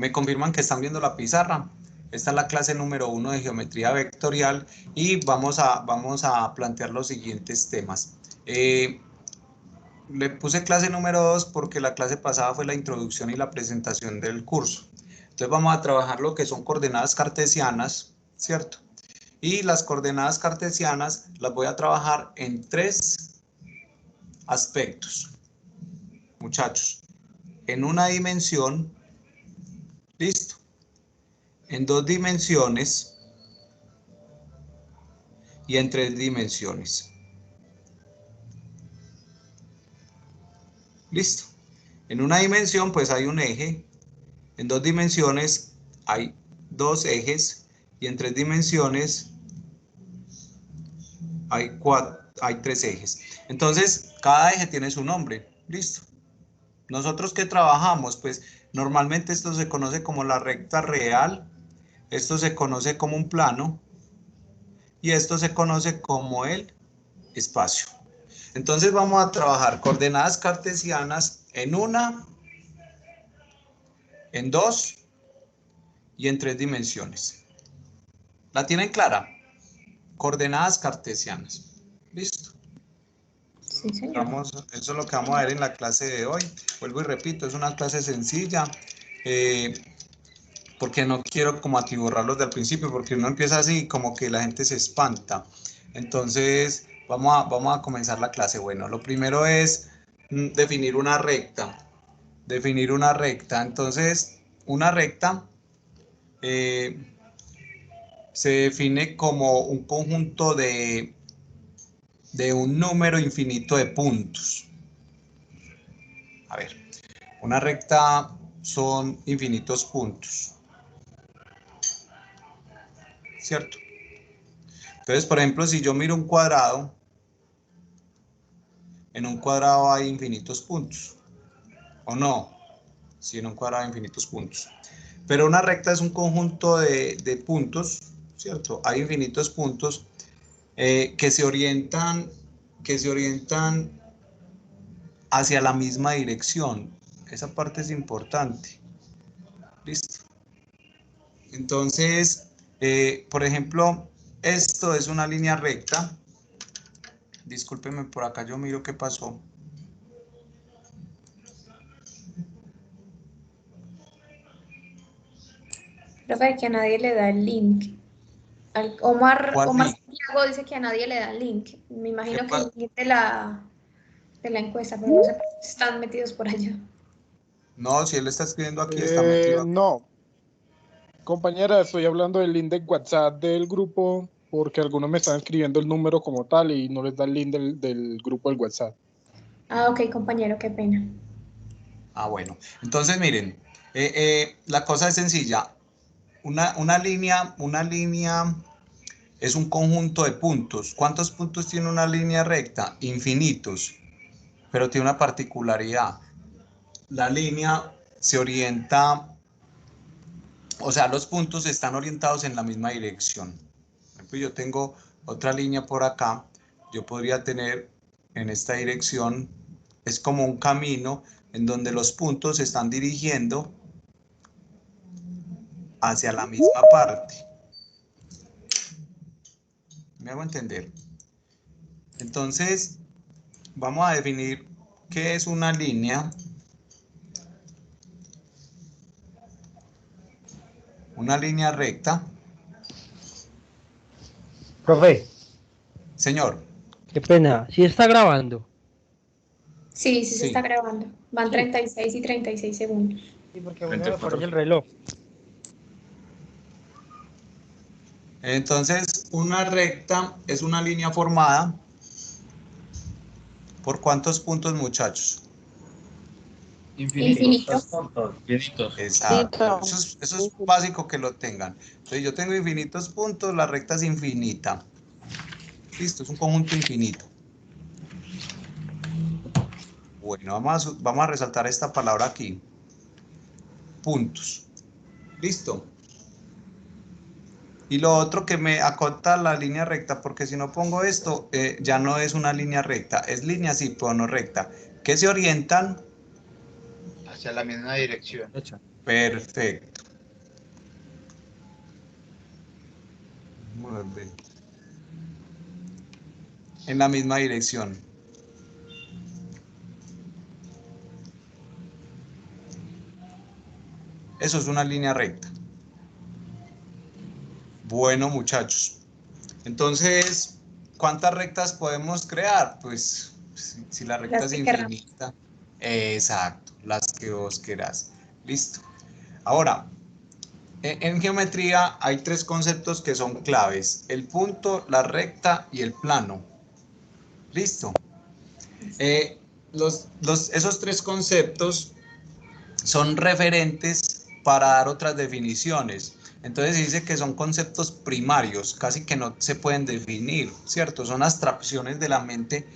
Me confirman que están viendo la pizarra. Esta es la clase número 1 de geometría vectorial y vamos a plantear los siguientes temas. Le puse clase número 2 porque la clase pasada fue la introducción y la presentación del curso. Entonces vamos a trabajar lo que son coordenadas cartesianas, ¿cierto? Y las coordenadas cartesianas las voy a trabajar en 3 aspectos, muchachos. En una dimensión, listo. En 2 dimensiones y en 3 dimensiones. Listo. En una dimensión pues hay un eje, en 2 dimensiones hay 2 ejes y en 3 dimensiones hay 3 ejes. Entonces cada eje tiene su nombre. Listo. Nosotros que trabajamos, pues normalmente esto se conoce como la recta real, esto se conoce como un plano y esto se conoce como el espacio. Entonces vamos a trabajar coordenadas cartesianas en 1, en 2 y en 3 dimensiones. ¿La tienen clara? Coordenadas cartesianas. ¿Listo? Sí, señor. Eso es lo que vamos a ver en la clase de hoy. Vuelvo y repito, es una clase sencilla. Porque no quiero como atiborrarlos del principio, porque uno empieza así como que la gente se espanta. Entonces vamos a comenzar la clase. Bueno, lo primero es definir una recta. Definir una recta. Entonces, una recta se define como un conjunto de un número infinito de puntos. A ver, una recta son infinitos puntos, ¿cierto? Entonces, por ejemplo, si yo miro un cuadrado, en un cuadrado hay infinitos puntos, ¿o no? Sí, en un cuadrado hay infinitos puntos. Pero una recta es un conjunto de puntos, ¿cierto? Hay infinitos puntos que se orientan hacia la misma dirección. Esa parte es importante. ¿Listo? Entonces, por ejemplo, esto es una línea recta. Discúlpeme, por acá yo miro qué pasó. Profe, que a nadie le da el link. Omar ¿Cuál link? Santiago dice que a nadie le da el link. Me imagino que el ¿Qué link de la encuesta, pero no sé por qué están metidos por allá. No, si él está escribiendo aquí, está metido. No, compañera, estoy hablando del link de WhatsApp del grupo porque algunos me están escribiendo el número como tal y no les da el link del grupo del WhatsApp. Ah, ok, compañero, qué pena. Ah, bueno. Entonces, miren, la cosa es sencilla. Una línea es un conjunto de puntos. ¿Cuántos puntos tiene una línea recta? Infinitos. Pero tiene una particularidad. La línea se orienta, o sea, los puntos están orientados en la misma dirección. Por ejemplo, yo tengo otra línea por acá. Yo podría tener en esta dirección, es como un camino en donde los puntos se están dirigiendo hacia la misma parte. ¿Me hago entender? Entonces, vamos a definir qué es una línea. Una línea recta. Profe, Señor. qué pena. ¿Sí está grabando? Sí, sí se está Sí. grabando. Van 36 y 36 segundos. Sí, porque a mí no me aparece el reloj. Entonces, una recta es una línea formada ¿por cuántos puntos, muchachos? Infinito. Infinitos. Exacto. Eso es básico que lo tengan. Entonces, yo tengo infinitos puntos, la recta es infinita. Listo, es un conjunto infinito. Bueno, vamos a resaltar esta palabra aquí. Puntos. Listo. Y lo otro que me acota la línea recta, porque si no pongo esto, ya no es una línea recta. Es línea sí, pero no recta. ¿Qué se orientan? Hacia la misma dirección. Perfecto. mueve en la misma dirección. Eso es una línea recta. Bueno, muchachos. Entonces, ¿cuántas rectas podemos crear? Pues, si la recta es infinita. Exacto, las que vos querás. Listo. Ahora, en geometría hay tres conceptos que son claves: el punto, la recta y el plano. Listo. Esos tres conceptos son referentes para dar otras definiciones. Entonces se dice que son conceptos primarios, casi que no se pueden definir, ¿cierto? Son abstracciones de la mente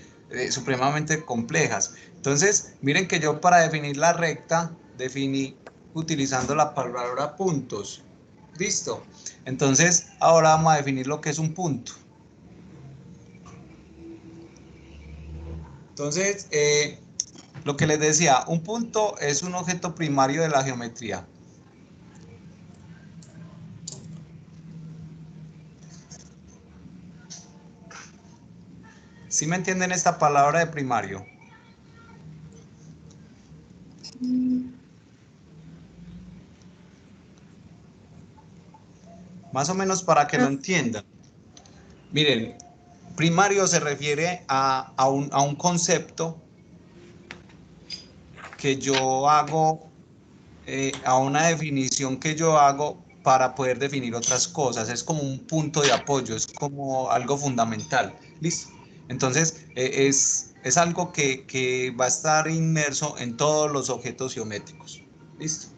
supremamente complejas. Entonces, miren que yo para definir la recta definí utilizando la palabra puntos. ¿Listo? Entonces, ahora vamos a definir lo que es un punto. Entonces, lo que les decía, un punto es un objeto primario de la geometría. ¿Sí me entienden esta palabra de primario? Más o menos para que lo entiendan. Miren, primario se refiere a un concepto que yo hago, a una definición que yo hago para poder definir otras cosas. Es como un punto de apoyo, es como algo fundamental. ¿Listo? Entonces, es algo que va a estar inmerso en todos los objetos geométricos. ¿Listo?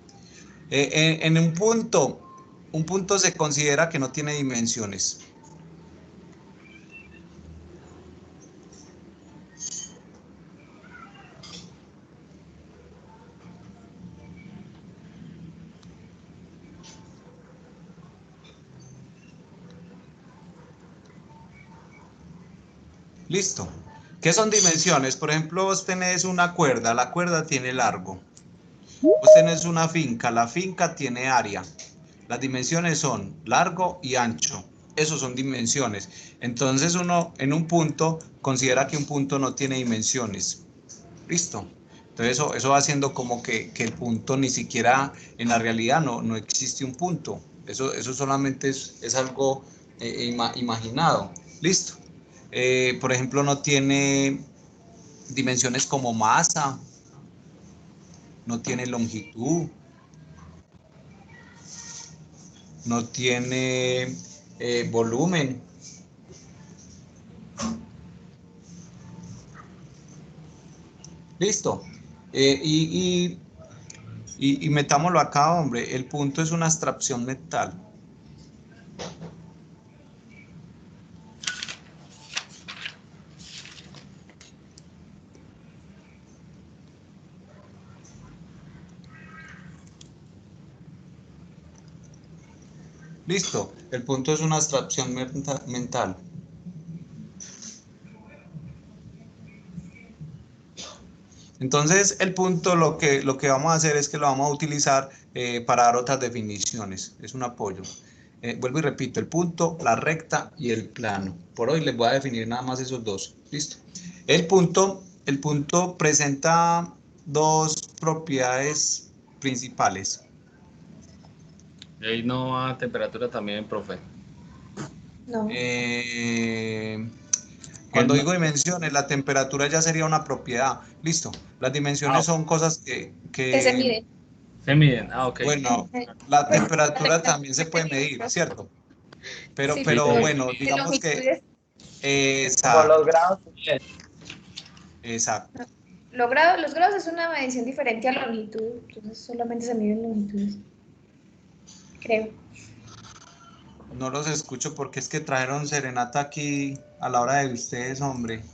En un punto se considera que no tiene dimensiones. Listo. ¿Qué son dimensiones? Por ejemplo, vos tenés una cuerda, la cuerda tiene largo. Vos tenés una finca, la finca tiene área. Las dimensiones son largo y ancho. Esos son dimensiones. Entonces uno en un punto considera que un punto no tiene dimensiones. Listo. Entonces eso va haciendo como que el punto ni siquiera en la realidad no existe un punto. Eso solamente es algo imaginado. Listo. Por ejemplo, no tiene dimensiones como masa, no tiene longitud, no tiene volumen. Listo. Y metámoslo acá, hombre. El punto es una abstracción mental. Listo. El punto es una abstracción mental. Entonces, el punto lo que vamos a hacer es que lo vamos a utilizar para dar otras definiciones. Es un apoyo. Vuelvo y repito, el punto, la recta y el plano. Por hoy les voy a definir nada más esos dos. Listo. El punto presenta dos propiedades principales. Ahí no a temperatura también, profe. No. Cuando digo dimensiones, la temperatura ya sería una propiedad. Listo. Las dimensiones son cosas que se miden. Se miden, ok. Bueno, la temperatura también se puede medir, ¿cierto? Pero bueno, digamos que... Como los grados. Exacto. Los grados es una medición diferente a la longitud, entonces solamente se miden longitudes. Creo. No los escucho porque es que trajeron serenata aquí a la hora de ustedes, hombre.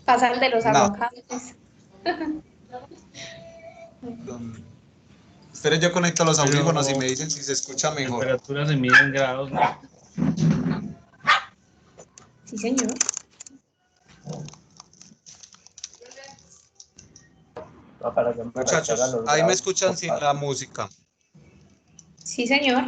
Pasa el de los No. aguacates. Esperen, yo conecto los audífonos y me dicen si se escucha La mejor. temperatura se mide en grados, ¿no? Sí, señor. No, para que me Muchachos, recargan los ahí me grados, escuchan sin la música. Sí, señor.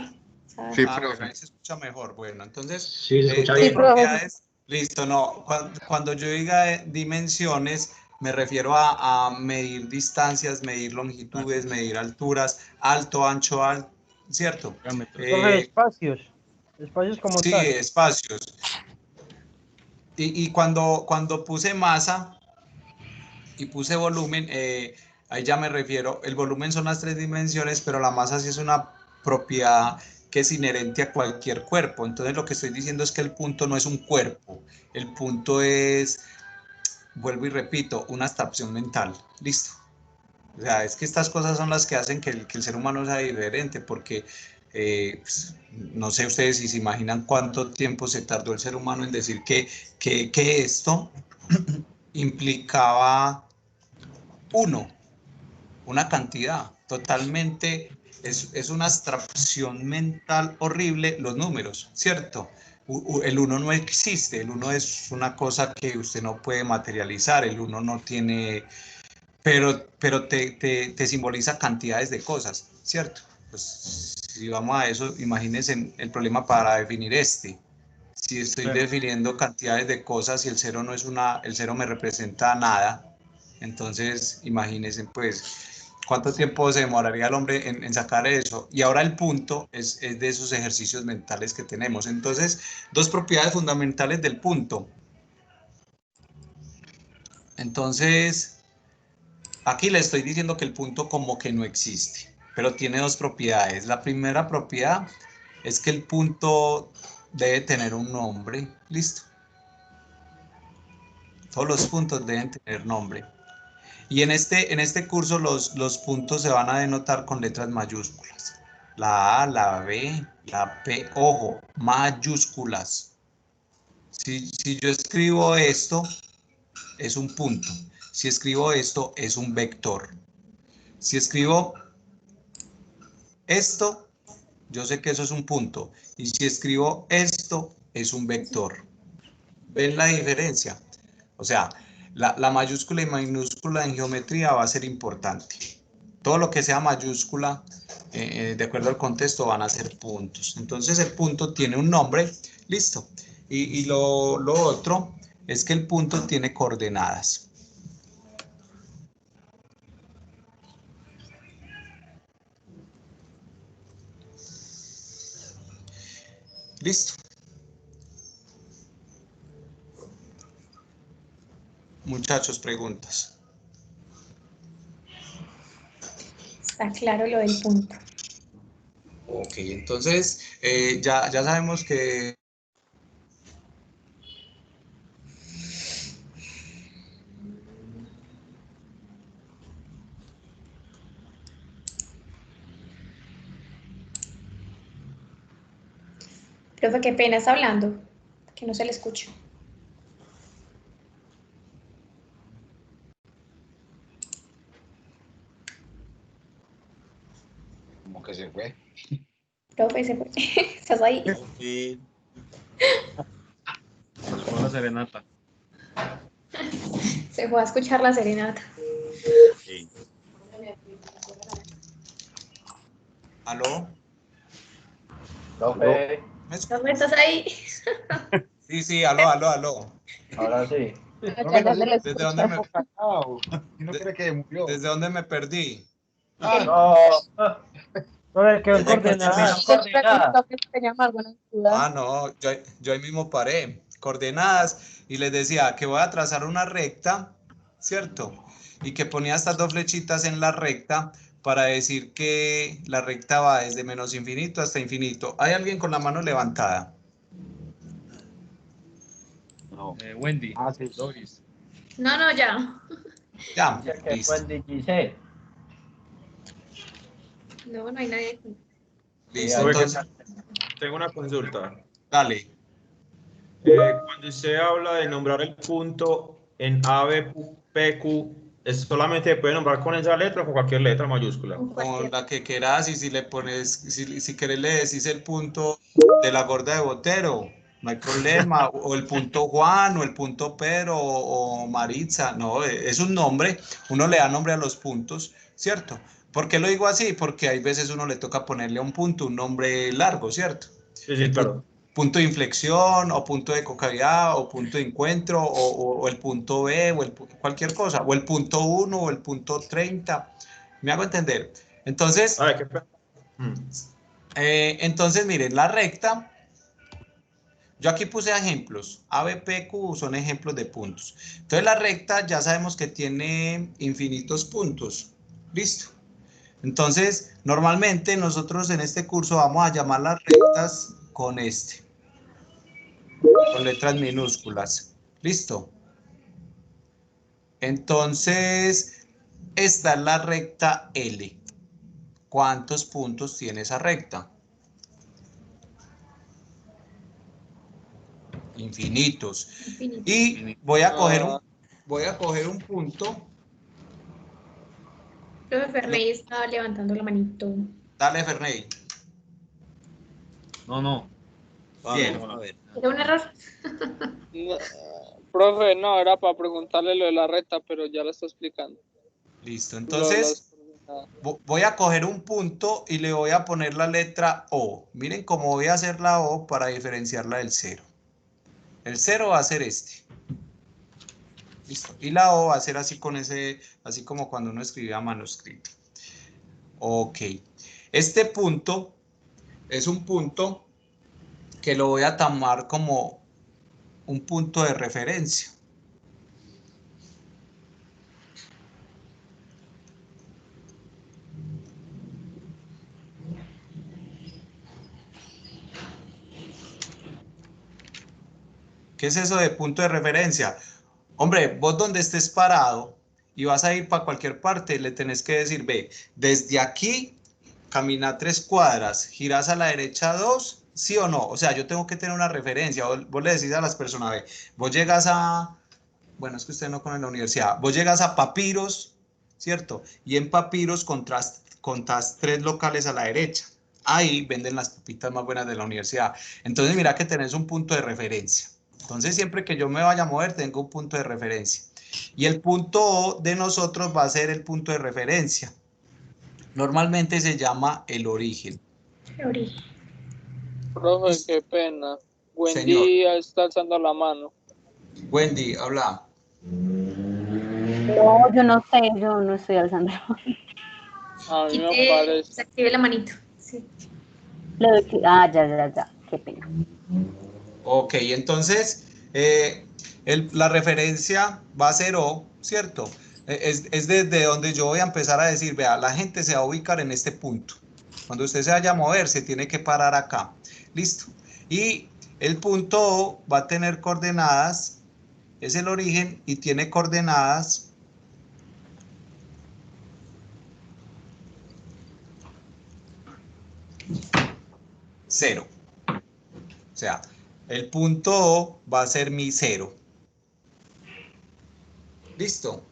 Sí, Bueno, profe. ahí se escucha mejor. Bueno, entonces, Sí, se escucha las bien. propiedades, listo, no. Cuando yo diga dimensiones, me refiero a medir distancias, medir longitudes, medir alturas, alto, ancho, ¿cierto? Diámetro. Profe, espacios como Sí, tal. espacios. Y cuando puse masa y puse volumen, ahí ya me refiero, el volumen son las 3 dimensiones, pero la masa sí es una propiedad que es inherente a cualquier cuerpo. Entonces lo que estoy diciendo es que el punto no es un cuerpo, el punto es, vuelvo y repito, una abstracción mental. Listo. O sea, es que estas cosas son las que hacen que el ser humano sea diferente, porque pues, no sé ustedes si se imaginan cuánto tiempo se tardó el ser humano en decir que esto implicaba una cantidad totalmente, es una abstracción mental horrible los números, ¿cierto? El uno no existe, el uno es una cosa que usted no puede materializar, el uno no tiene, pero te simboliza cantidades de cosas, ¿cierto? Pues si vamos a eso, imagínense el problema para definir este. Si estoy definiendo cantidades de cosas y el cero no es el cero me representa nada, entonces imagínense pues cuánto tiempo se demoraría el hombre en sacar eso. Y ahora el punto es de esos ejercicios mentales que tenemos. Entonces, dos propiedades fundamentales del punto. Entonces, aquí le estoy diciendo que el punto como que no existe, pero tiene dos propiedades. La primera propiedad es que el punto debe tener un nombre. Listo. Todos los puntos deben tener nombre. Y en este curso los puntos se van a denotar con letras mayúsculas. La A, la B, la P, ojo, mayúsculas. Si yo escribo esto, es un punto. Si escribo esto, es un vector. Si escribo esto, yo sé que eso es un punto. Y si escribo esto, es un vector. ¿Ven la diferencia? O sea, la mayúscula y minúscula en geometría va a ser importante. Todo lo que sea mayúscula, de acuerdo al contexto, van a ser puntos. Entonces el punto tiene un nombre, listo. Y lo otro es que el punto tiene coordenadas. Listo. Muchachos, preguntas. Está claro lo del punto. Ok, entonces ya sabemos que Profe, qué pena está hablando, que no se le escucha. Como que se fue. Profe, ¿estás ahí? Sí. Se fue la serenata. Se fue a escuchar la serenata. Sí. ¿Aló? Profe, ¿Me escuchas? Profe, ¿estás ahí? Sí, aló. ahora sí. Ya no se le ¿Desde dónde me, ¿No cree que murió? desde dónde me perdí? No, Profe, quedó en desde que coordenadas. terminó coordenadas. No, yo ahí mismo paré, coordenadas, y les decía que voy a trazar una recta, ¿cierto? Y que ponía estas dos flechitas en la recta para decir que la recta va desde menos infinito hasta infinito. ¿Hay alguien con la mano levantada? No. Wendy. Sí. Doris. No, ya. Ya, Dice que listo. fue el Giselle. No hay nadie. Listo, Profe, entonces, tengo una consulta. dale. Cuando usted habla de nombrar el punto en A, B, P, Q, ¿es solamente puede nombrar con esa letra o con cualquier letra mayúscula? Con la que quieras, y si le pones, si querés le decís el punto de la gorda de Botero, no hay problema, o el punto Juan, o el punto Pedro, o Maritza, no, es un nombre, uno le da nombre a los puntos, ¿cierto? ¿Por qué lo digo así? Porque hay veces uno le toca ponerle a un punto un nombre largo, ¿cierto? Sí, sí, claro. Punto de inflexión, o punto de concavidad, o punto de encuentro, o el punto B, o cualquier cosa, o el punto 1, o el punto 30. ¿Me hago entender? Entonces, A ver, qué entonces miren, la recta, yo aquí puse ejemplos, A, B, P, Q son ejemplos de puntos. Entonces la recta ya sabemos que tiene infinitos puntos, ¿listo? Entonces, normalmente nosotros en este curso vamos a llamar las rectas con letras minúsculas, ¿listo? Entonces, esta es la recta L. ¿Cuántos puntos tiene esa recta? Infinitos. Infinito. Y voy a coger un punto. Profe Ferney estaba levantando la manito. Dale, Ferney. No. Bien. No, a ver. ¿Era un error? No, profe, no, era para preguntarle lo de la recta, pero ya lo está explicando. Listo. Lo de Entonces, las coordenadas. voy a coger un punto y le voy a poner la letra O. Miren cómo voy a hacer la O para diferenciarla del 0. El 0 va a ser este. Listo. Y la O va a ser así con así como cuando uno escribía manuscrito. Ok. Este punto es un punto que lo voy a tomar como un punto de referencia. ¿Qué es eso de punto de referencia? Hombre, vos donde estés parado y vas a ir para cualquier parte, le tenés que decir, ve, desde aquí camina 3 cuadras, giras a la derecha 2, ¿sí o no? O sea, yo tengo que tener una referencia. Vos le decís a las personas, ve, vos llegas a, bueno, es que usted no conoce la universidad, vos llegas a Papiros, ¿cierto? Y en Papiros contás 3 locales a la derecha. Ahí venden las papitas más buenas de la universidad. Entonces, mira que tenés un punto de referencia. Entonces, siempre que yo me vaya a mover, tengo un punto de referencia. Y el punto O de nosotros va a ser el punto de referencia. Normalmente se llama el origen. Origen. Profe, qué pena. Wendy Señor. está alzando la mano. Wendy, habla. No, yo no sé, yo no estoy alzando. A mí me Quite, parece. se active la manito. Sí. Ya, qué pena. Ok, entonces la referencia va a ser O, ¿cierto? Es desde donde yo voy a empezar a decir, vea, la gente se va a ubicar en este punto. Cuando usted se vaya a mover, se tiene que parar acá. Listo. Y el punto O va a tener coordenadas, es el origen y tiene coordenadas 0. O sea, el punto O va a ser mi 0. ¿Listo?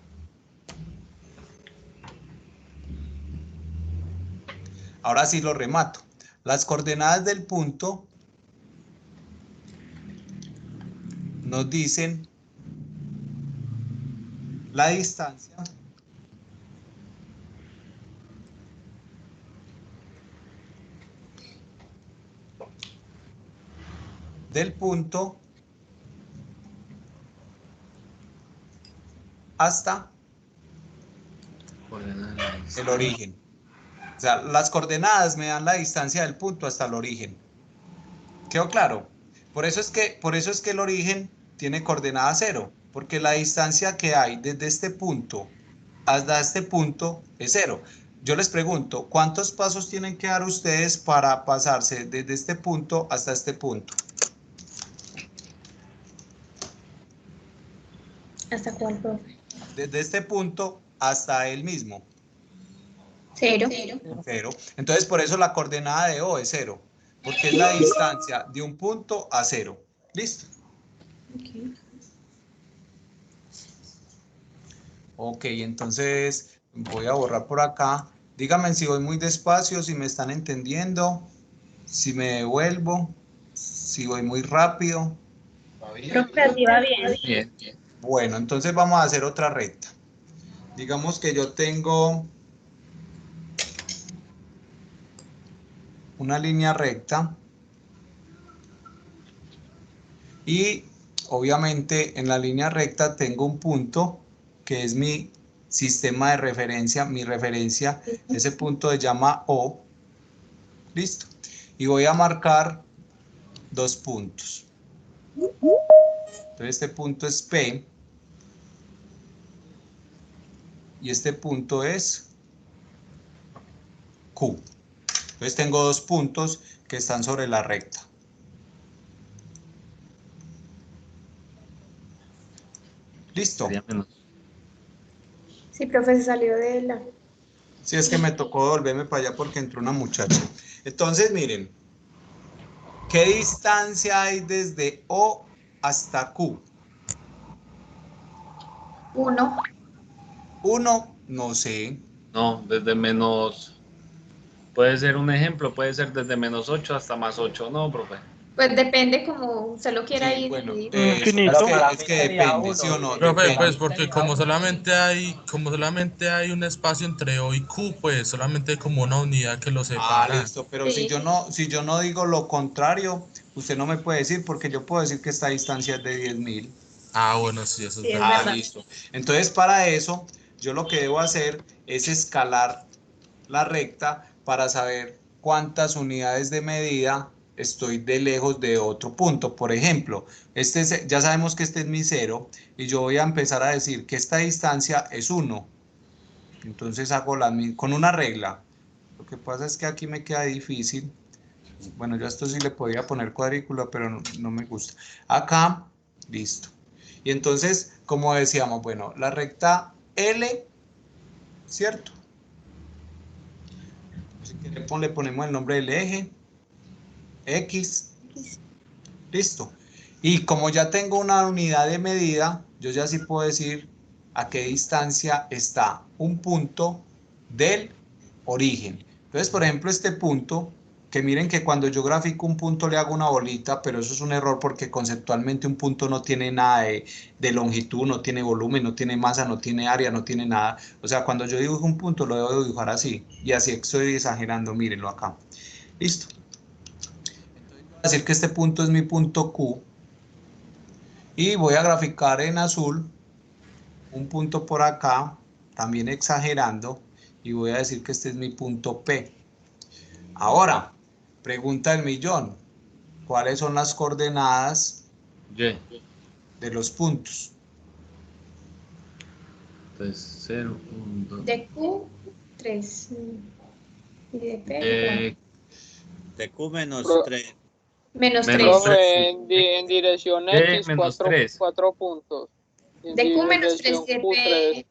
Ahora sí lo remato. Las coordenadas del punto nos dicen la distancia del punto hasta el origen. O sea, las coordenadas me dan la distancia del punto hasta el origen. ¿Quedó claro? Por eso es que el origen tiene coordenada 0, porque la distancia que hay desde este punto hasta este punto es 0. Yo les pregunto, ¿cuántos pasos tienen que dar ustedes para pasarse desde este punto hasta este punto? ¿Hasta cuál, profe? Desde este punto hasta el mismo. 0. 0. Entonces, por eso la coordenada de O es 0, porque es la distancia de un punto a 0. ¿Listo? Ok, entonces voy a borrar por acá. Díganme si voy muy despacio, si me están entendiendo, si me devuelvo, si voy muy rápido. Profe, así va bien. Bien. Bueno, entonces vamos a hacer otra recta. Digamos que yo tengo una línea recta y obviamente en la línea recta tengo un punto que es mi sistema de referencia, mi referencia, ese punto se llama O, listo, y voy a marcar 2 puntos. Entonces este punto es P y este punto es Q. Entonces tengo 2 puntos que están sobre la recta. ¿Listo? Sí, profe, se salió de la... Sí, es que me tocó volverme para allá porque entró una muchacha. Entonces, miren, ¿qué distancia hay desde O hasta Q? 1. 1, no sé. No, desde menos... Puede ser un ejemplo, puede ser desde -8 hasta +8, ¿no, profe? Pues depende como usted lo quiera Sí, ir bueno, dividir. Infinito. es que depende, ¿sí o no? Profe, Depende. pues porque como solamente hay un espacio entre O y Q, pues solamente hay como una unidad que lo Ah, separa. listo, pero Sí. si yo no digo lo contrario, usted no me puede decir porque yo puedo decir que esta distancia es de 10.000. Ah, bueno, sí, eso es Sí, es verdad. verdad. Listo. Entonces, para eso, yo lo que debo hacer es escalar la recta para saber cuántas unidades de medida estoy de lejos de otro punto. Por ejemplo, ya sabemos que este es mi 0 y yo voy a empezar a decir que esta distancia es 1. Entonces hago con una regla. Lo que pasa es que aquí me queda difícil. Bueno, yo a esto sí le podía poner cuadrícula, pero no me gusta. Acá, listo. Y entonces, como decíamos, bueno, la recta L, ¿cierto? Si quiere, le ponemos el nombre del eje, X, listo. Y como ya tengo una unidad de medida, yo ya sí puedo decir a qué distancia está un punto del origen. Entonces, por ejemplo, este punto, que miren que cuando yo grafico un punto le hago una bolita, pero eso es un error porque conceptualmente un punto no tiene nada de longitud, no tiene volumen, no tiene masa, no tiene área, no tiene nada. O sea, cuando yo dibujo un punto lo debo dibujar así, y así estoy exagerando, mírenlo acá. Listo. Entonces voy a decir que este punto es mi punto Q, y voy a graficar en azul un punto por acá, también exagerando, y voy a decir que este es mi punto P. Ahora, pregunta del millón, ¿cuáles son las coordenadas Y. de los puntos? Entonces, 0, 1, 2. De Q, 3. Y de P, De Q menos Pro- 3. menos Menos 3. Profe, en dirección D X, menos 4 3. puntos. En De Q menos 3 dirección y de Q, 3. P,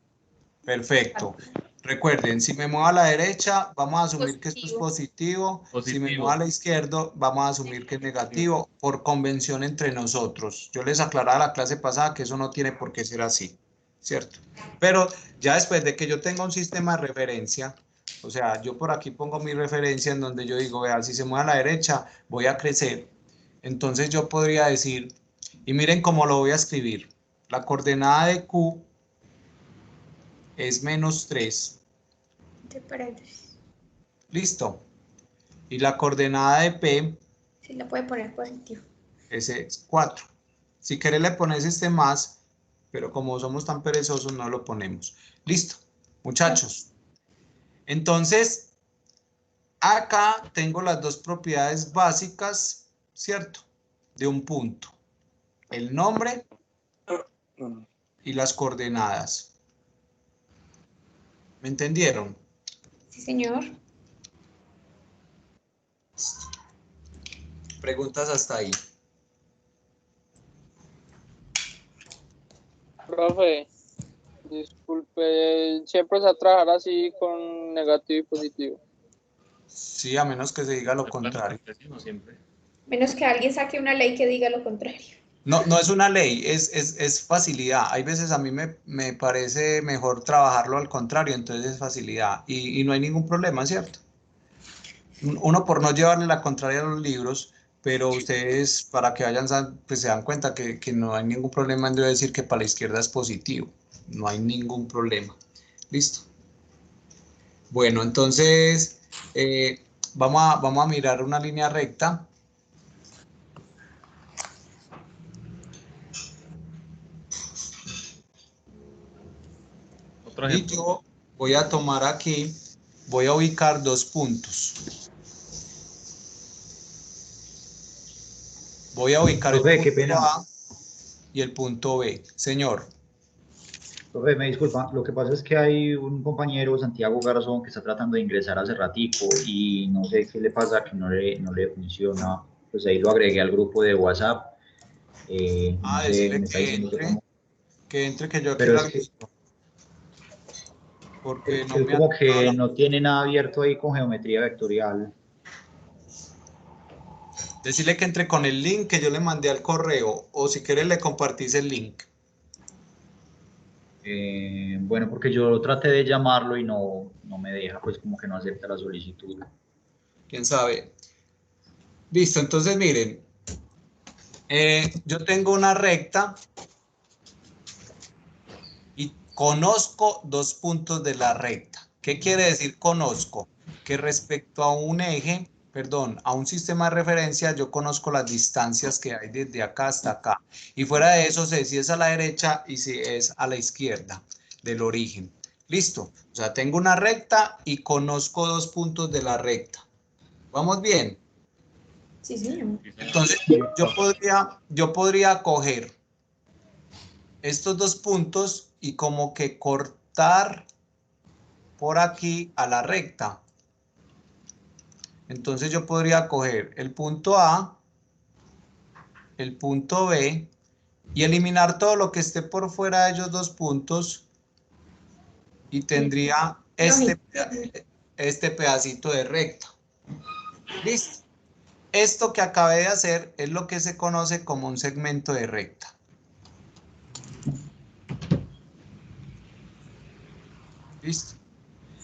Perfecto. Recuerden, si me muevo a la derecha, vamos a asumir que esto es positivo. Si me muevo a la izquierda, vamos a asumir que es negativo, por convención entre nosotros. Yo les aclaraba la clase pasada que eso no tiene por qué ser así, ¿cierto? Pero ya después de que yo tenga un sistema de referencia, o sea, yo por aquí pongo mi referencia en donde yo digo, vea, si se mueve a la derecha, voy a crecer. Entonces yo podría decir, y miren cómo lo voy a escribir, la coordenada de Q es menos 3. entre paréntesis. Listo. Y la coordenada de P Sí, la puede poner positivo. es 4. Si querés le pones este más, pero como somos tan perezosos no lo ponemos. Listo, muchachos. Entonces, acá tengo las dos propiedades básicas, ¿cierto? De un punto. El nombre y las coordenadas. ¿Me entendieron? Sí, señor. Preguntas hasta ahí. Profe, disculpe, siempre se va a trabajar así con negativo y positivo. Sí, a menos que se diga lo contrario. No siempre. Menos que alguien saque una ley que diga lo contrario. No, no es una ley, es facilidad. Hay veces a mí me parece mejor trabajarlo al contrario, entonces es facilidad. Y no hay ningún problema, ¿cierto? Uno por no llevarle la contraria a los libros, pero ustedes para que vayan, pues se dan cuenta que no hay ningún problema en yo decir que para la izquierda es positivo. No hay ningún problema. ¿Listo? Bueno, entonces, vamos a mirar una línea recta. Otro Y ejemplo. yo voy a tomar aquí, voy a ubicar 2 puntos. Voy a ubicar el Profe, qué punto pena. A y el punto B. Señor. Profe, me disculpa, lo que pasa es que hay un compañero, Santiago Garzón, que está tratando de ingresar hace ratico y no sé qué le pasa, que no le funciona. Pues ahí lo agregué al grupo de WhatsApp. No sé, Decirle me está diciendo que entre, que yo aquí pero lo es que administro. Porque no él me ha como que tocado no tiene nada abierto ahí con geometría vectorial. Decirle que entre con el link que yo le mandé al correo, o si quiere le compartís el link. Bueno, porque yo traté de llamarlo y no me deja, pues como que no acepta la solicitud. ¿Quién sabe? Listo, entonces miren, yo tengo una recta y conozco 2 puntos de la recta. ¿Qué quiere decir conozco? Que respecto a un eje, perdón, a un sistema de referencia, yo conozco las distancias que hay desde acá hasta acá. Y fuera de eso sé si es a la derecha y si es a la izquierda del origen. Listo. O sea, tengo una recta y conozco 2 puntos de la recta. ¿Vamos bien? Sí, señor. Entonces, yo podría coger estos 2 puntos y como que cortar por aquí a la recta. Entonces yo podría coger el punto A, el punto B y eliminar todo lo que esté por fuera de ellos 2 puntos y tendría este pedacito de recta. Listo. Esto que acabé de hacer es lo que se conoce como un segmento de recta. ¿Listo?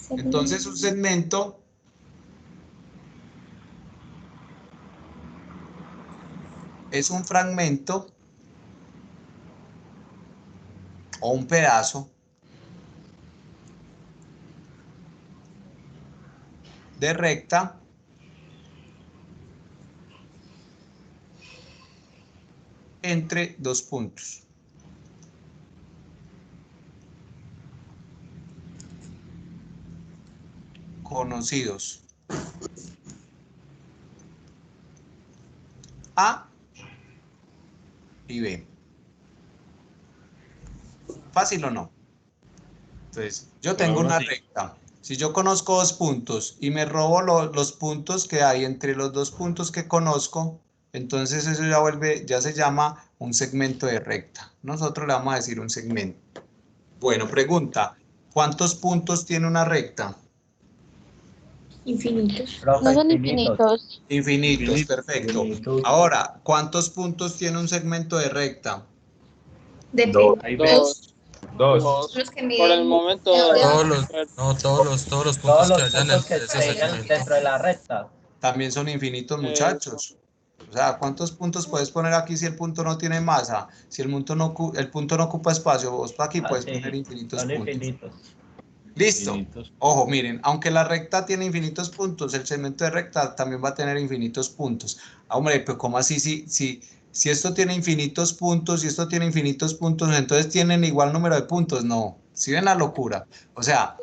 Entonces un segmento es un fragmento o un pedazo de recta entre 2 puntos. Conocidos. A y B. ¿Fácil o no? Entonces, yo tengo una recta. Si yo conozco 2 puntos y me robo los puntos que hay entre los 2 puntos que conozco, entonces eso ya se llama un segmento de recta. Nosotros le vamos a decir un segmento. Bueno, pregunta, ¿cuántos puntos tiene una recta? Infinitos. No son infinitos. Infinitos, perfecto. Ahora, ¿cuántos puntos tiene un segmento de recta? Dos. Dos. Los que Por miden el momento, Todos los puntos que hayan en puntos que ese estén segmento. dentro de la recta. También son infinitos, muchachos. O sea, ¿cuántos puntos puedes poner aquí si el punto no tiene masa? Si el punto no ocupa espacio, vos aquí puedes poner infinitos Son puntos. infinitos. Listo. Ojo, miren, aunque la recta tiene infinitos puntos, el segmento de recta también va a tener infinitos puntos. Ah, hombre, pero ¿cómo así? Si esto tiene infinitos puntos y esto tiene infinitos puntos, entonces tienen igual número de puntos. No, ¿sí ven la locura? O sea,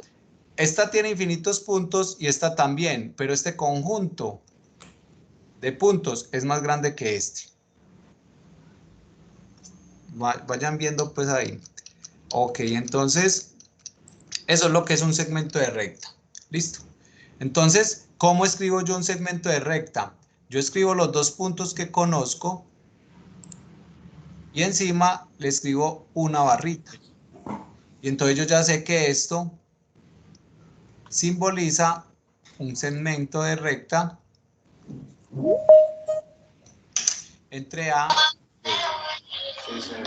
esta tiene infinitos puntos y esta también, pero este conjunto de puntos es más grande que este. Vayan viendo pues ahí. Ok, entonces eso es lo que es un segmento de recta. Listo. Entonces, ¿cómo escribo yo un segmento de recta? Yo escribo los 2 puntos que conozco y encima le escribo una barrita. Y entonces yo ya sé que esto simboliza un segmento de recta entre A y B.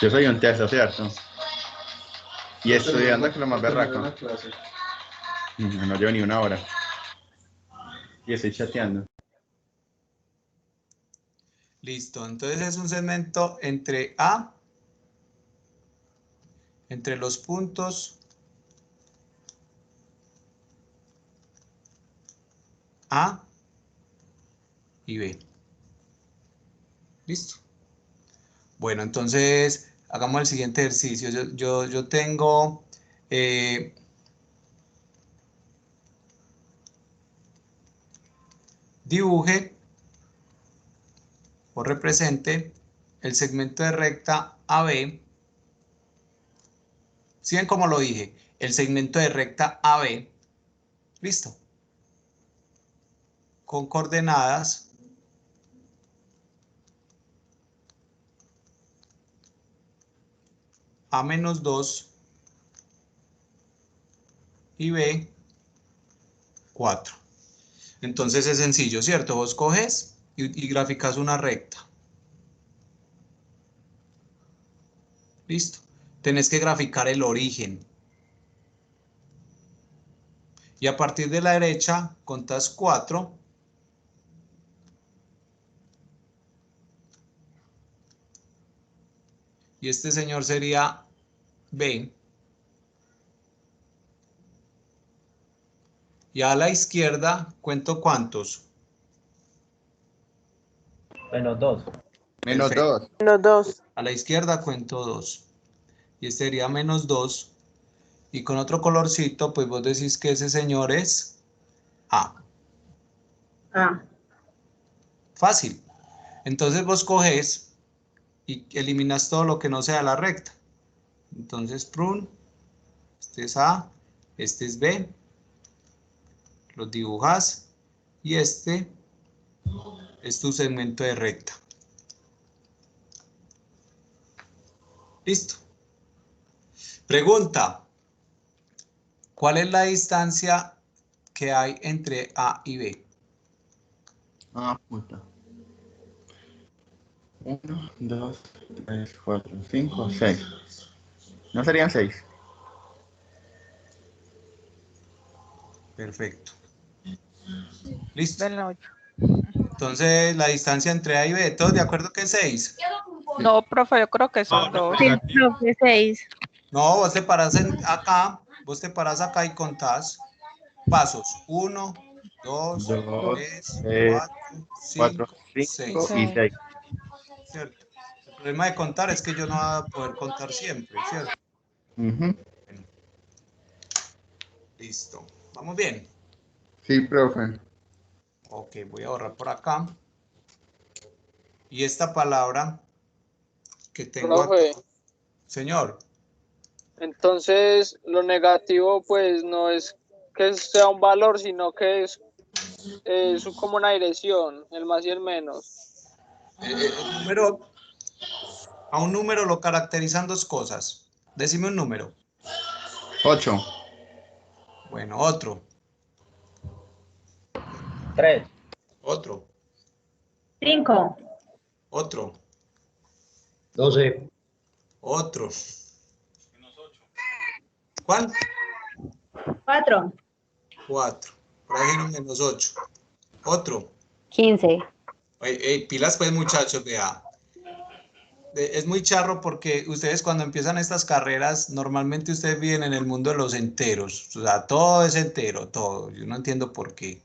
Yo soy un teso, ¿cierto? Y estudiando que lo más berraco. No llevo ni una hora. Y estoy chateando. Listo, entonces es un segmento entre A, entre los puntos A y B. ¿Listo? Bueno, entonces hagamos el siguiente ejercicio. Yo tengo dibuje o represente el segmento de recta AB. ¿Sí ven cómo lo dije? El segmento de recta AB. Listo. Con coordenadas A-2 y B 4. Entonces es sencillo, ¿cierto? Vos coges y graficas una recta. Listo. Tenés que graficar el origen. Y a partir de la derecha, contás 4. Y este señor sería B. Y a la izquierda, ¿cuento cuántos? -2. Perfecto. -2. A la izquierda cuento 2. Y este sería -2. Y con otro colorcito, pues vos decís que ese señor es A. Ah. Fácil. Entonces vos coges y eliminas todo lo que no sea la recta. Entonces, prun, este es A, este es B. Los dibujas y este es tu segmento de recta. Listo. Pregunta. ¿Cuál es la distancia que hay entre A y B? Ah, puta. 1, 2, 3, 4, 5, 6. ¿No serían 6? Perfecto. Listo. Entonces, la distancia entre A y B, ¿todos de acuerdo que es 6? No, profe, yo creo que son 2. Sí, profe, 6. No, vos te parás acá y contás pasos. 1, 2, 3, 4, 5, 6. Y 6. ¿Cierto? El problema de contar es que yo no voy a poder contar siempre, ¿cierto? Listo. ¿Vamos bien? Sí, profe. Ok, voy a borrar por acá. Y esta palabra que tengo Profe. acá. Señor. Entonces, lo negativo, pues, no es que sea un valor, sino que es como una dirección, el más y el menos. A un número lo caracterizan dos cosas. Decime un número. 8. Bueno, otro. 3. Otro. 5. Otro. 12. Otro. ¿Cuál? 4. 4. Por ahí dijeron -8. Otro. 15. Pilas pues, muchachos, vea. Es muy charro porque ustedes cuando empiezan estas carreras, normalmente ustedes viven en el mundo de los enteros. O sea, todo es entero, todo. Yo no entiendo por qué.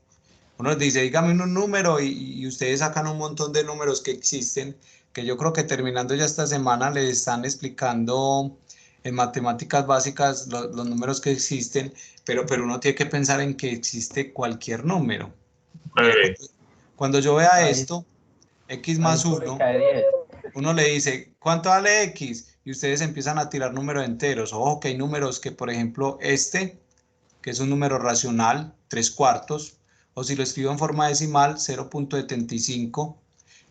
Uno les dice, dígame un número y ustedes sacan un montón de números que existen, que yo creo que terminando ya esta semana les están explicando en matemáticas básicas los números que existen, pero uno tiene que pensar en que existe cualquier número. Cuando yo vea esto, x más 1, uno le dice, ¿cuánto vale x? Y ustedes empiezan a tirar números enteros. Ojo que hay números que, por ejemplo, este, que es un número racional, 3/4, o si lo escribo en forma decimal, 0.75.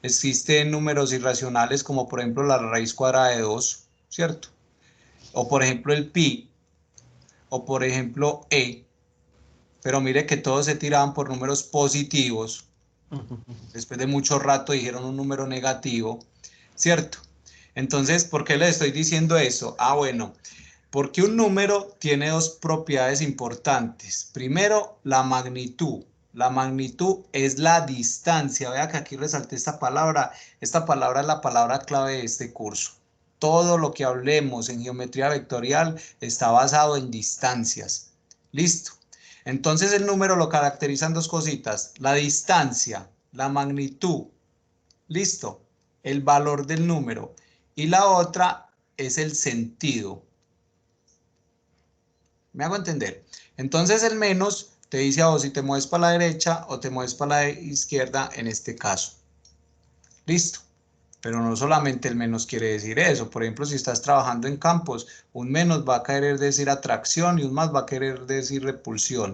Existen números irracionales como, por ejemplo, la raíz cuadrada de 2, ¿cierto? O, por ejemplo, el pi, o, por ejemplo, e. Pero mire que todos se tiraban por números positivos. Después de mucho rato dijeron un número negativo, ¿cierto? Entonces, ¿por qué les estoy diciendo eso? Ah, bueno, porque un número tiene dos propiedades importantes. Primero, la magnitud. La magnitud es la distancia. Vea que aquí resalté esta palabra. Esta palabra es la palabra clave de este curso. Todo lo que hablemos en geometría vectorial está basado en distancias. Listo. Entonces el número lo caracterizan dos cositas, la distancia, la magnitud, listo, el valor del número, y la otra es el sentido. ¿Me hago entender? Entonces el menos te dice a vos si te mueves para la derecha o te mueves para la izquierda en este caso. Listo. Pero no solamente el menos quiere decir eso. Por ejemplo, si estás trabajando en campos, un menos va a querer decir atracción y un más va a querer decir repulsión.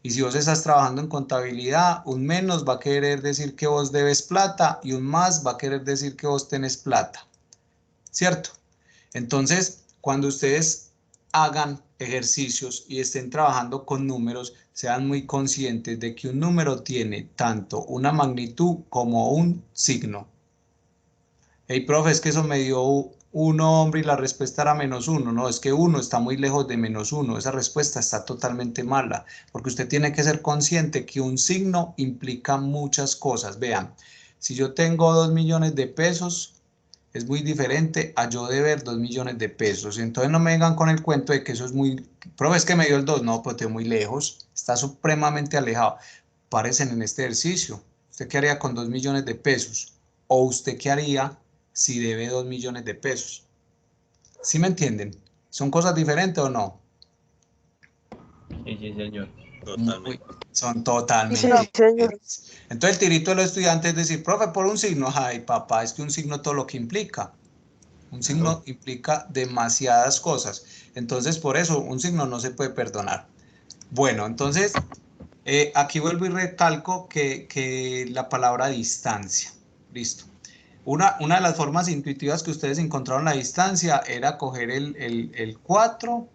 Y si vos estás trabajando en contabilidad, un menos va a querer decir que vos debes plata y un más va a querer decir que vos tenés plata. ¿Cierto? Entonces, cuando ustedes hagan ejercicios y estén trabajando con números, sean muy conscientes de que un número tiene tanto una magnitud como un signo. Hey, profe, es que eso me dio 1, hombre, y la respuesta era -1. No, es que 1 está muy lejos de -1. Esa respuesta está totalmente mala, porque usted tiene que ser consciente que un signo implica muchas cosas. Vean, si yo tengo 2 millones de pesos, es muy diferente a yo deber 2 millones de pesos. Entonces no me vengan con el cuento de que eso es muy... Profe, es que me dio el 2. No, pues estoy muy lejos. Está supremamente alejado. Párense en este ejercicio. ¿Usted qué haría con 2 millones de pesos? ¿O usted qué haría si debe 2 millones de pesos? ¿Sí me entienden? ¿Son cosas diferentes o no? Sí, sí, señor. Totalmente. Son totalmente Sí, señor. diferentes. Entonces el tirito de los estudiantes es decir, profe, por un signo. Ay, papá, es que un signo todo lo que implica. Un signo implica demasiadas cosas. Entonces, por eso, un signo no se puede perdonar. Bueno, entonces, aquí vuelvo y recalco que la palabra distancia. Listo. Una de las formas intuitivas que ustedes encontraron la distancia era coger el 4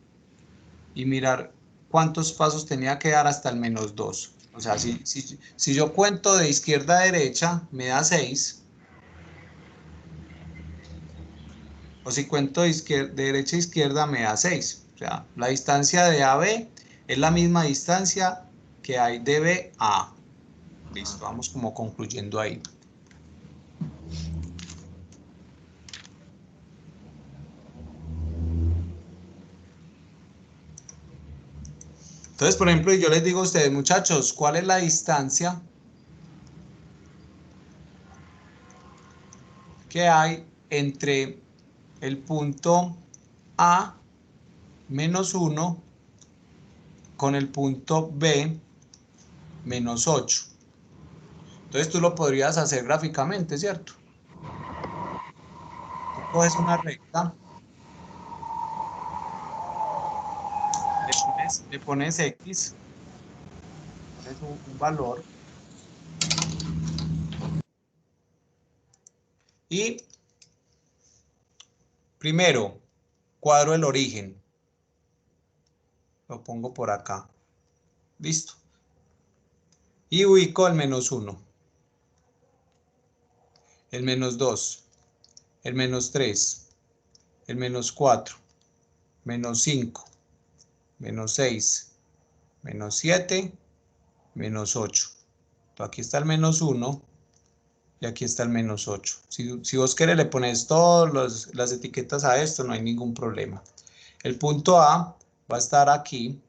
y mirar cuántos pasos tenía que dar hasta el -2. O sea, si yo cuento de izquierda a derecha, me da 6. O si cuento de derecha a izquierda, me da 6. O sea, la distancia de A a B es la misma distancia que hay de B a A. Listo, vamos como concluyendo ahí. Entonces, por ejemplo, yo les digo a ustedes, muchachos, ¿cuál es la distancia que hay entre el punto A -1 con el punto B -8? Entonces tú lo podrías hacer gráficamente, ¿cierto? Tú coges una recta, le pones X, pones un valor y primero cuadro el origen. Lo pongo por acá. Listo. Y ubico el -1, el -2, el -3, el -4, -5, -6, -7, -8. Aquí está el -1 y aquí está el -8. Si vos querés le pones todas las etiquetas a esto, no hay ningún problema. El punto A va a estar aquí.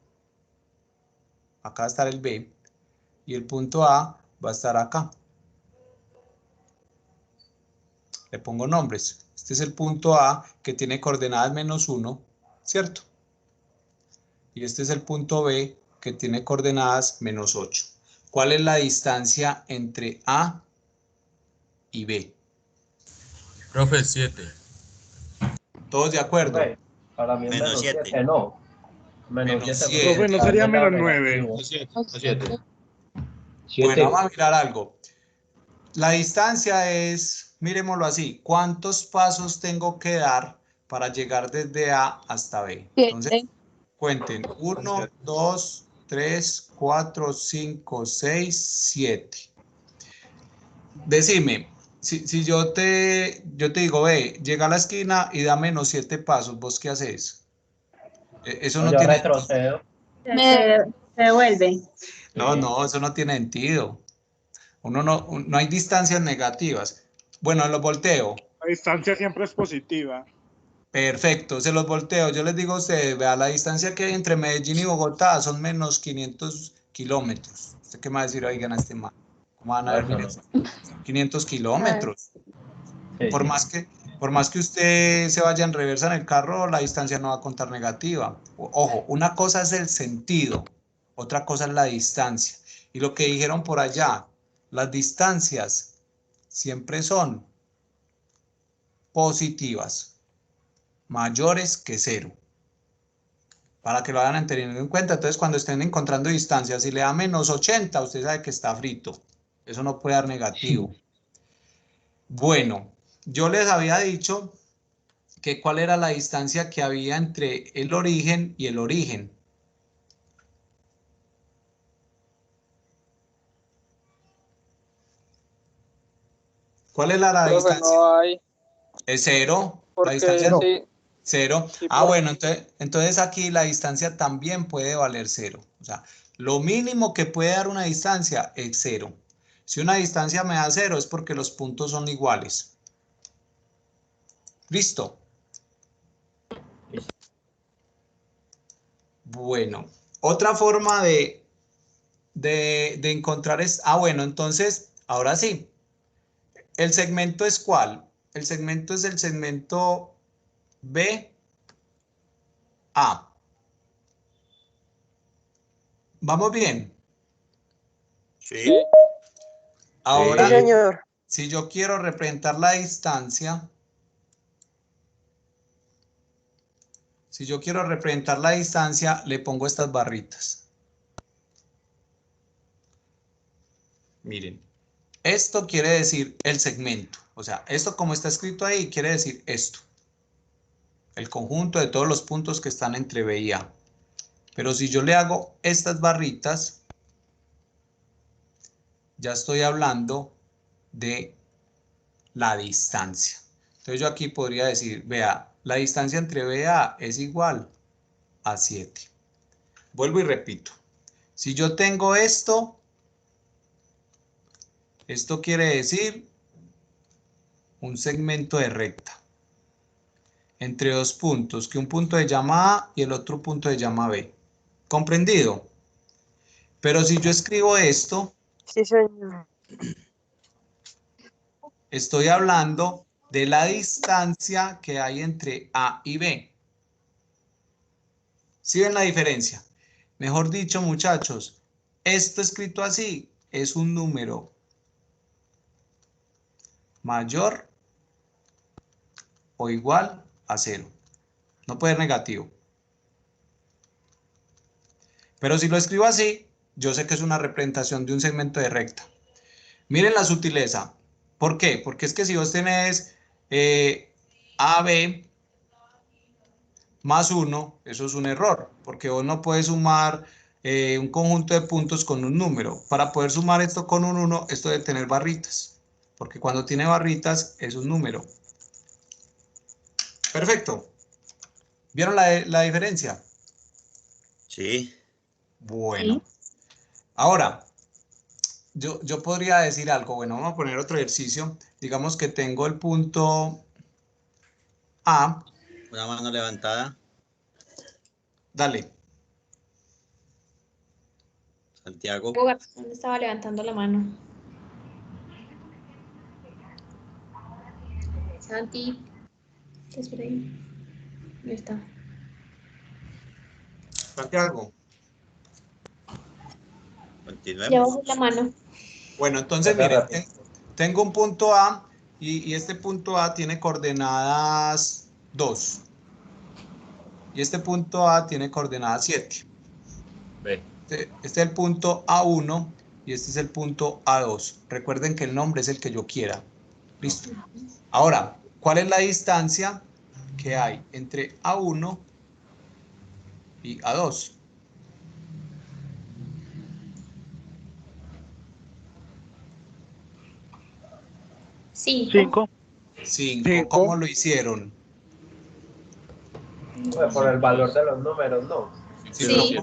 Acá va a estar el B. Y el punto A va a estar acá. Le pongo nombres. Este es el punto A que tiene coordenadas -1, ¿cierto? Y este es el punto B que tiene coordenadas -8. ¿Cuál es la distancia entre A y B? Profe, 7. ¿Todos de acuerdo? Para mí es -7. No. -7. Profe, ¿no sería -9? Bueno, vamos a mirar algo. La distancia es, miremoslo así, ¿cuántos pasos tengo que dar para llegar desde A hasta B? Entonces, cuenten, 1, 2, 3, 4, 5, 6, 7. Decime, si yo te digo, ve, llega a la esquina y da -7 pasos, ¿vos qué haces? Eso no yo tiene... retrocedo. Se devuelve. No, eso no tiene sentido. No hay distancias negativas. Bueno, lo volteo. La distancia siempre es positiva. Perfecto, se los volteo. Yo les digo a ustedes, vea, la distancia que hay entre Medellín y Bogotá son menos 500 kilómetros. ¿Usted qué me va a decir? Oigan, este man, ¿cómo van a ver? Miren, 500 kilómetros. Por más que usted se vaya en reversa en el carro, la distancia no va a contar negativa. Ojo, una cosa es el sentido, otra cosa es la distancia. Y lo que dijeron por allá, las distancias siempre son positivas, mayores que 0. Para que lo hagan teniendo en cuenta. Entonces, cuando estén encontrando distancias, si le da menos 80, usted sabe que está frito. Eso no puede dar negativo. Bueno, yo les había dicho que cuál era la distancia que había entre el origen y el origen. ¿Cuál es la distancia? No hay. Es 0. La Porque distancia sí. 0. Sí, Bueno, entonces aquí la distancia también puede valer 0. O sea, lo mínimo que puede dar una distancia es 0. Si una distancia me da 0 es porque los puntos son iguales. ¿Listo? Bueno, otra forma de encontrar es... bueno, entonces, ahora sí. ¿El segmento es cuál? El segmento es el segmento B, A. ¿Vamos bien? Sí. Ahora, Sí, señor. si yo quiero representar la distancia, le pongo estas barritas. Miren, esto quiere decir el segmento. O sea, esto como está escrito ahí, quiere decir esto. El conjunto de todos los puntos que están entre B y A. Pero si yo le hago estas barritas, ya estoy hablando de la distancia. Entonces yo aquí podría decir, vea, la distancia entre B y A es igual a 7. Vuelvo y repito. Si yo tengo esto quiere decir un segmento de recta entre dos puntos, que un punto se llama A y el otro punto se llama B. ¿Comprendido? Pero si yo escribo esto, Sí, señor. estoy hablando de la distancia que hay entre A y B. ¿Sí ven la diferencia? Mejor dicho, muchachos, esto escrito así es un número mayor o igual a 0. No puede ser negativo. Pero si lo escribo así, yo sé que es una representación de un segmento de recta. Miren la sutileza. ¿Por qué? Porque es que si vos tenés AB más 1, eso es un error, porque vos no puedes sumar un conjunto de puntos con un número. Para poder sumar esto con un 1, esto debe tener barritas, porque cuando tiene barritas es un número. Perfecto. ¿Vieron la diferencia? Sí. Bueno. Ahora, yo podría decir algo. Bueno, vamos a poner otro ejercicio. Digamos que tengo el punto A. Una mano levantada. Dale. Santiago. ¿Dónde estaba levantando la mano? Santi. ¿Qué es por ahí? Ahí está. Santiago. Continuemos. Ya bajé la mano. Bueno, entonces miren, tengo un punto A y este punto A tiene coordenadas 2. Y este punto A tiene coordenadas 7. B. Este es el punto A1 y este es el punto A2. Recuerden que el nombre es el que yo quiera. Listo. Ahora, ¿cuál es la distancia que hay entre A1 y A2? Cinco. 5. ¿Cómo lo hicieron? Por el valor de los números, ¿no? Sí.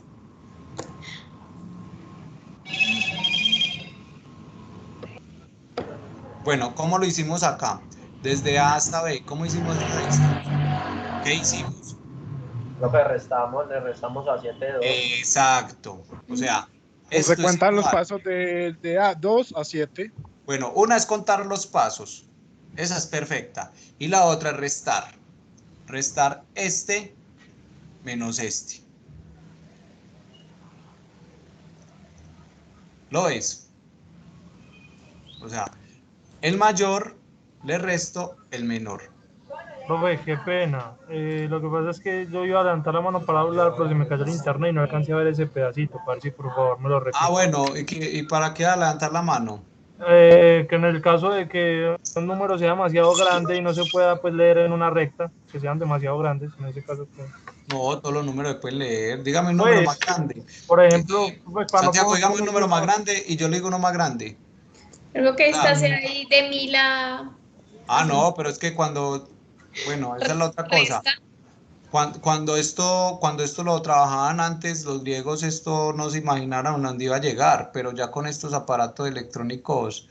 Bueno, ¿cómo lo hicimos acá? Desde A hasta B, ¿cómo hicimos esta distancia? ¿Qué hicimos? Lo que restamos, le restamos a 7 2. Exacto. O sea, Se esto es cuentan los igual. pasos de A2 a 7. Bueno, una es contar los pasos. Esa es perfecta. Y la otra es restar. Restar este menos este. ¿Lo ves? O sea, el mayor le resto el menor. Profe, qué pena. Lo que pasa es que yo iba a levantar la mano para hablar, pero se me cayó el internet y no alcancé a ver ese pedacito. Para ver si por favor me lo repite. Ah, bueno, ¿y para qué levantar la mano? Que en el caso de que un número sea demasiado grande y no se pueda pues leer en una recta, que sean demasiado grandes, en ese caso. Pues, No, todos los números se pueden leer. Dígame un número más grande. Por ejemplo, pues, para Santiago, no dígame un número más grande y yo le digo uno más grande. Algo que Claro. está ahí de 1000 a... Ah, no, pero es que cuando, bueno, esa es la otra cosa. Cuando esto lo trabajaban antes, los griegos esto no se imaginaron dónde iba a llegar, pero ya con estos aparatos electrónicos,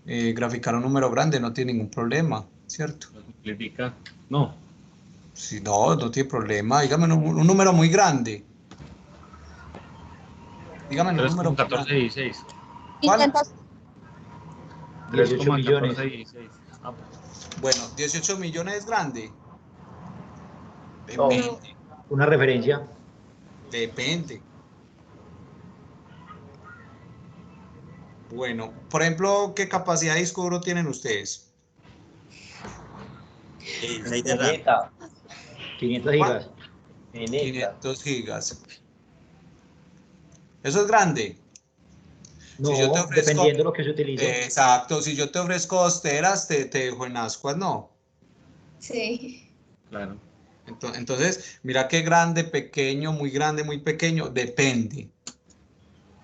graficar un número grande no tiene ningún problema, ¿cierto? Simplifica. No. Sí, no tiene problema. Dígame un número muy grande. Dígame un número muy 14, grande. 16. ¿Cuál? 18 millones. 16. Ah, Bueno, 18 millones es grande. No, Depende. una referencia. Depende. Bueno, por ejemplo, ¿qué capacidad de disco duro tienen ustedes? 6 de RAM. 500 gigas. 500 gigas. Eso es grande. No, Si yo te ofrezco, dependiendo de lo que se utilice. exacto, si yo te ofrezco 2 teras, te dejo en ascuas, ¿no? Sí. claro. Entonces, mira qué grande, pequeño, muy grande, muy pequeño, depende.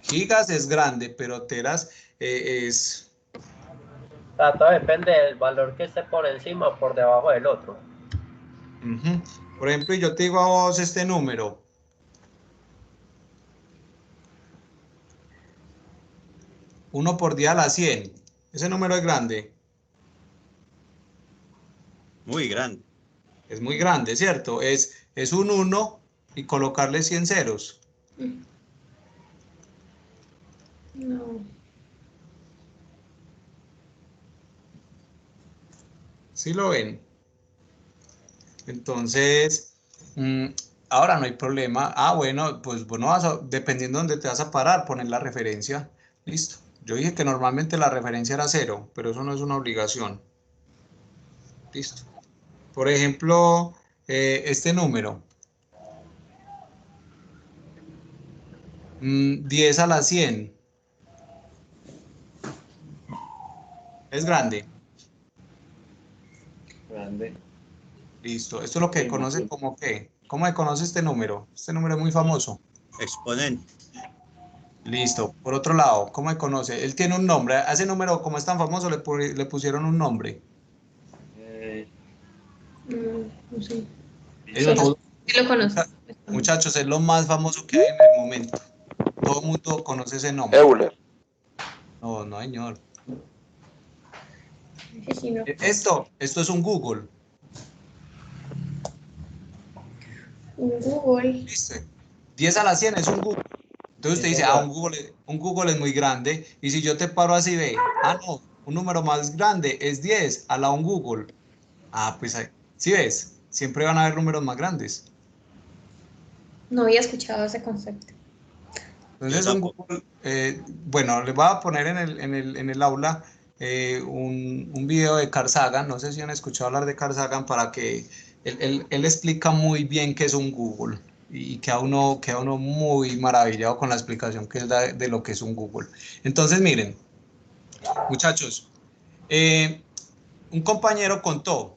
Gigas es grande, pero teras es... O sea, todo depende del valor que esté por encima o por debajo del otro. Ujú. Por ejemplo, yo te digo a vos este número. Uno por 10 a la 100. Ese número es grande. Muy grande. Es muy grande, ¿cierto? Es un 1 y colocarle 100 ceros. No. ¿Sí lo ven? Entonces, ahora no hay problema. Ah, bueno, pues bueno, dependiendo de dónde te vas a parar, poner la referencia. Listo. Yo dije que normalmente la referencia era 0, pero eso no es una obligación. Listo. Por ejemplo, este número. 10 a la 100. Es grande. Grande. Listo. Esto es lo que conoce como qué. ¿Cómo se conoce este número? Este número es muy famoso. Exponente. Listo. Por otro lado, ¿cómo se conoce? Él tiene un nombre. A ese número, como es tan famoso, le pusieron un nombre. No sé. Todo- Sí lo conozco. Muchachos, es lo más famoso que hay en el momento. Todo el mundo conoce ese nombre. Euler. No, no, señor. Sí, no. Esto es un Google. Un Google. ¿Listo? 10 a la 100 es un Google. Entonces usted dice, un Google es muy grande. Y si yo te paro así, ve, no, un número más grande es 10 a la un Google. Ah, pues ahí, ¿sí ves? Siempre van a haber números más grandes. No había escuchado ese concepto. Entonces un Google, bueno, les voy a poner en el aula un video de Carl Sagan. No sé si han escuchado hablar de Carl Sagan, para que él explica muy bien qué es un Google y queda uno muy maravillado con la explicación que él da de lo que es un Google. Entonces, miren, muchachos, un compañero contó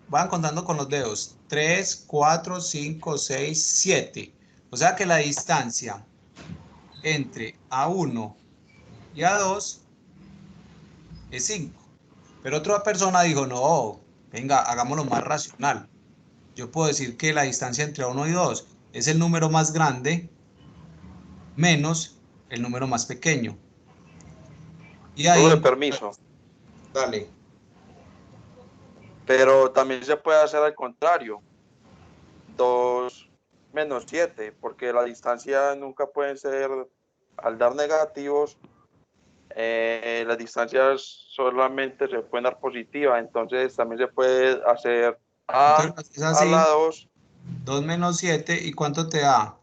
van contando con los dedos, 3, 4, 5, 6, 7. O sea que la distancia entre A1 y A2 es 5. Pero otra persona dijo, no, venga, hagámoslo más racional. Yo puedo decir que la distancia entre 1 y 2 es el número más grande menos el número más pequeño. Y ahí... Permiso. Dale. Pero también se puede hacer al contrario. 2 menos 7, porque la distancia nunca puede ser, al dar negativos, las distancias solamente se pueden dar positivas, entonces también se puede hacer Entonces, es así, a la 2. 2 menos 7, ¿y cuánto te da?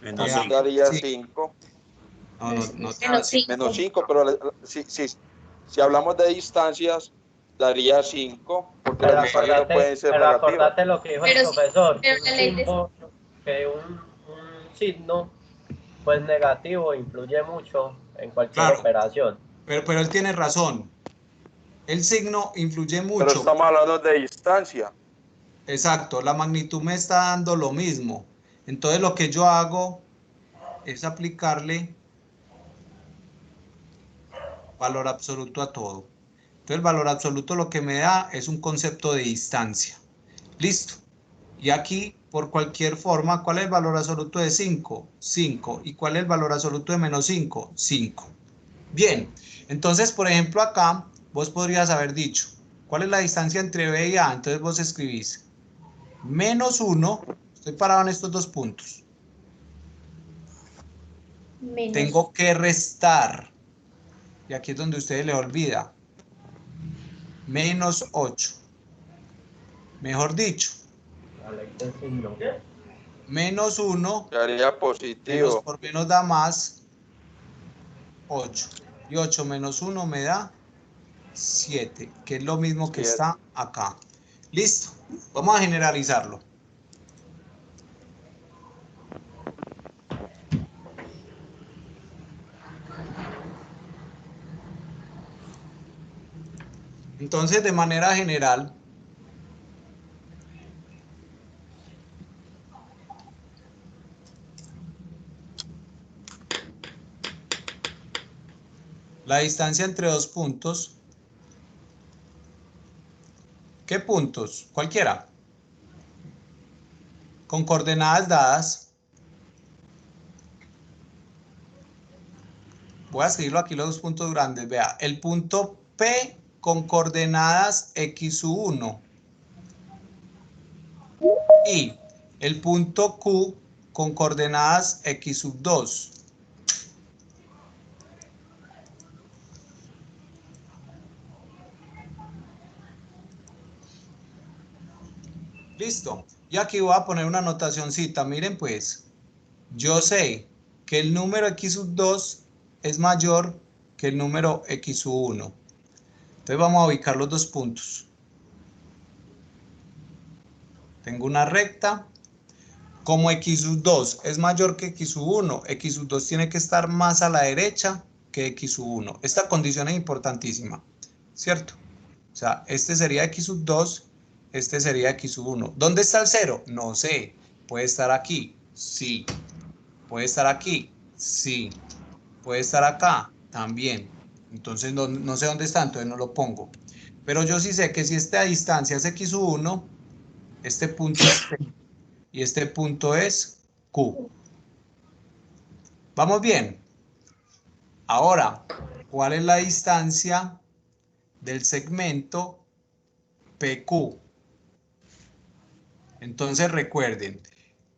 Menos Te da 5. Daría sí. 5. No te da Menos 5, pero si hablamos de distancias, daría 5, porque Pero las distancias no pueden ser negativas. acordate lo que dijo el Pero sí, profesor, pero la ley de... que un signo pues negativo influye mucho en cualquier Claro. operación. Pero él tiene razón. El signo influye mucho. Pero estamos hablando de distancia. Exacto, la magnitud me está dando lo mismo. Entonces lo que yo hago es aplicarle valor absoluto a todo. Entonces el valor absoluto lo que me da es un concepto de distancia. Listo. Y aquí, por cualquier forma, ¿cuál es el valor absoluto de 5? 5. ¿Y cuál es el valor absoluto de menos 5? 5. Bien, entonces, por ejemplo, acá vos podrías haber dicho, ¿cuál es la distancia entre B y A? Entonces vos escribís menos 1, estoy parado en estos dos puntos. Menos. Tengo que restar, y aquí es donde ustedes les olvida, menos 8. Mejor dicho, menos 1, Daría positivo. menos por menos da más 8. Y 8 menos 1 me da 7, que es lo mismo que 7. está acá. Listo, vamos a generalizarlo. Entonces, de manera general, la distancia entre dos puntos, ¿qué puntos? Cualquiera. Con coordenadas dadas. Voy a escribirlo aquí los dos puntos grandes. Vea, el punto P con coordenadas x1 y el punto Q con coordenadas x2. Listo. Y aquí voy a poner una anotacioncita. Miren pues, yo sé que el número x2 es mayor que el número x1. Entonces vamos a ubicar los dos puntos. Tengo una recta. Como x2 es mayor que x1, x2 tiene que estar más a la derecha que x1. Esta condición es importantísima, ¿cierto? O sea, este sería x2, este sería x1. ¿Dónde está el 0? No sé. ¿Puede estar aquí? Sí. ¿Puede estar aquí? Sí. ¿Puede estar acá? También. Entonces no sé dónde está, entonces no lo pongo. Pero yo sí sé que si esta distancia es x1, este punto es P y este punto es Q. ¿Vamos bien? Ahora, ¿cuál es la distancia del segmento PQ? Entonces recuerden,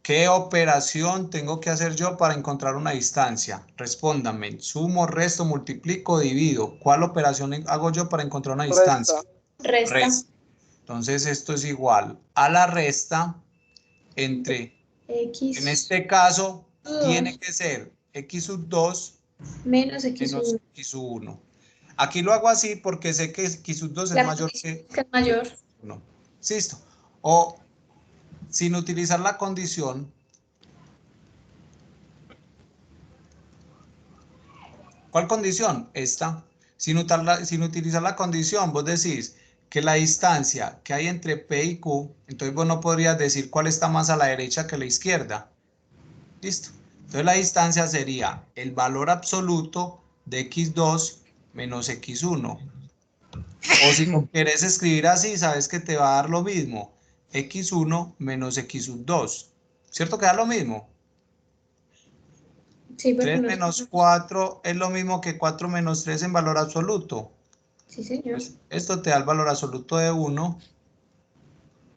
¿qué operación tengo que hacer yo para encontrar una distancia? Respóndanme, sumo, resto, multiplico, divido. ¿Cuál operación hago yo para encontrar una distancia? Resta. Entonces esto es igual a la resta entre, X. en este caso, tiene que ser x2 menos x1. x1. Aquí lo hago así porque sé que x2 es mayor que mayor. 1. ¿Listo? O sin utilizar la condición, ¿cuál condición? Esta. Sin utilizar la condición, vos decís que la distancia que hay entre P y Q, entonces vos no podrías decir cuál está más a la derecha que a la izquierda. ¿Listo? Entonces la distancia sería el valor absoluto de x2 menos x1. O si lo quieres escribir así, sabes que te va a dar lo mismo. x1 menos x2. ¿Cierto que da lo mismo? Sí, 3 menos 4 es lo mismo que 4 menos 3 en valor absoluto. Sí, señor. Pues esto te da el valor absoluto de 1.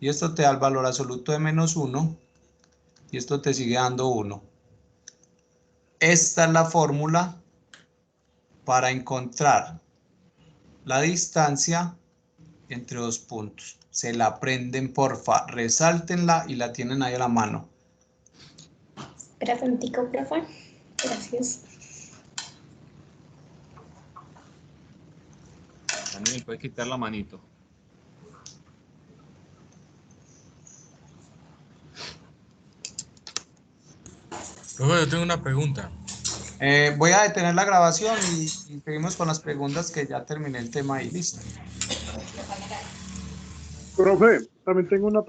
y esto te da el valor absoluto de menos 1 y esto te sigue dando 1. Esta es la fórmula para encontrar la distancia entre dos puntos. Se la aprenden, porfa, resáltenla y la tienen ahí a la mano. Espera un tico, profe. Gracias. Daniel, puedes quitar la manito. Luego yo tengo una pregunta. Voy a detener la grabación y seguimos con las preguntas que ya terminé el tema y listo. Profe, también tengo una